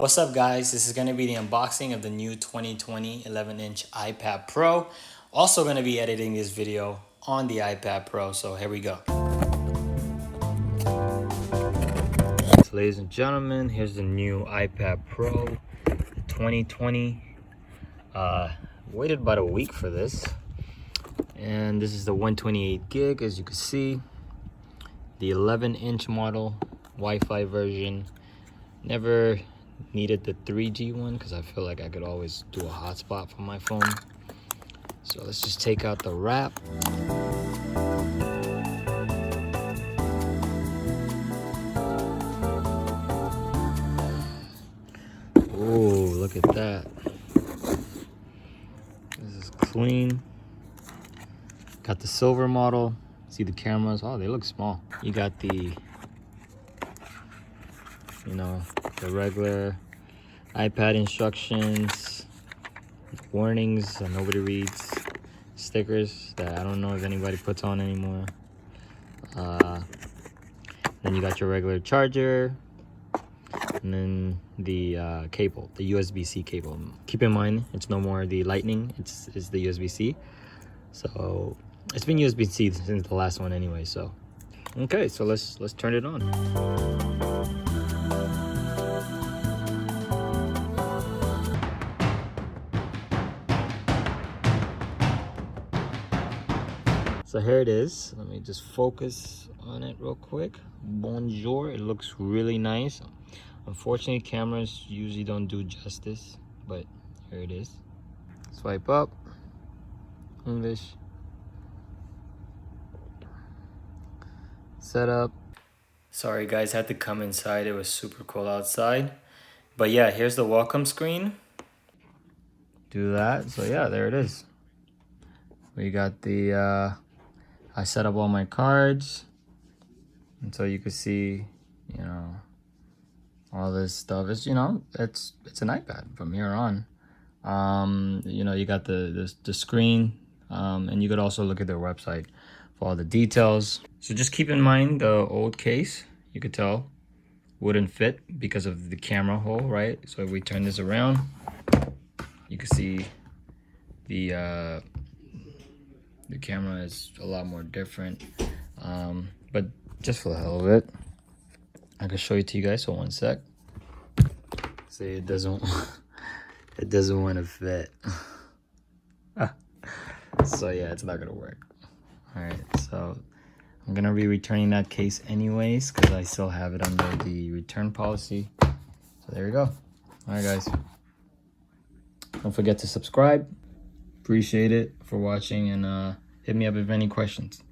What's up guys, this is going to be the unboxing of the new 2020 11-inch iPad Pro. Also going to be editing this video on the iPad Pro, so here we go. So ladies and gentlemen, here's the new iPad Pro, the 2020. Waited about a week for this. And this is the 128 gig, as you can see. The 11-inch model, Wi-Fi version. Never needed the 3G one because I feel like I could always do a hotspot from my phone. So let's just take out the wrap. Oh, look at that. This is clean. Got the silver model. See the cameras? Oh, they look small. You got the, the regular iPad instructions, warnings that nobody reads, stickers that I don't know if anybody puts on anymore. Then you got your regular charger, and then the cable, the USB-C cable. Keep in mind, it's no more the Lightning, it's the USB-C. So it's been USB-C since the last one anyway. So okay, so let's turn it on. So here it is. Let me just focus on it real quick. Bonjour. It looks really nice. Unfortunately, cameras usually don't do justice, but here it is. Swipe up. English. Setup. Sorry guys, had to come inside. It was super cold outside. But yeah, here's the welcome screen. Do that. So yeah, there it is. We got the I set up all my cards, and so you can see, all this stuff. It's it's an iPad from here on. You got the screen, and you could also look at their website for all the details. So just keep in mind the old case, you could tell, wouldn't fit because of the camera hole, right? So if we turn this around, you can see the camera is a lot more different, but just for the hell of it, I can show it to you guys. So one sec. See, it doesn't want to fit. So yeah, it's not gonna work. All right, so I'm gonna be returning that case anyways because I still have it under the return policy. So there you go. All right guys, don't forget to subscribe. Appreciate it for watching, and hit me up if any questions.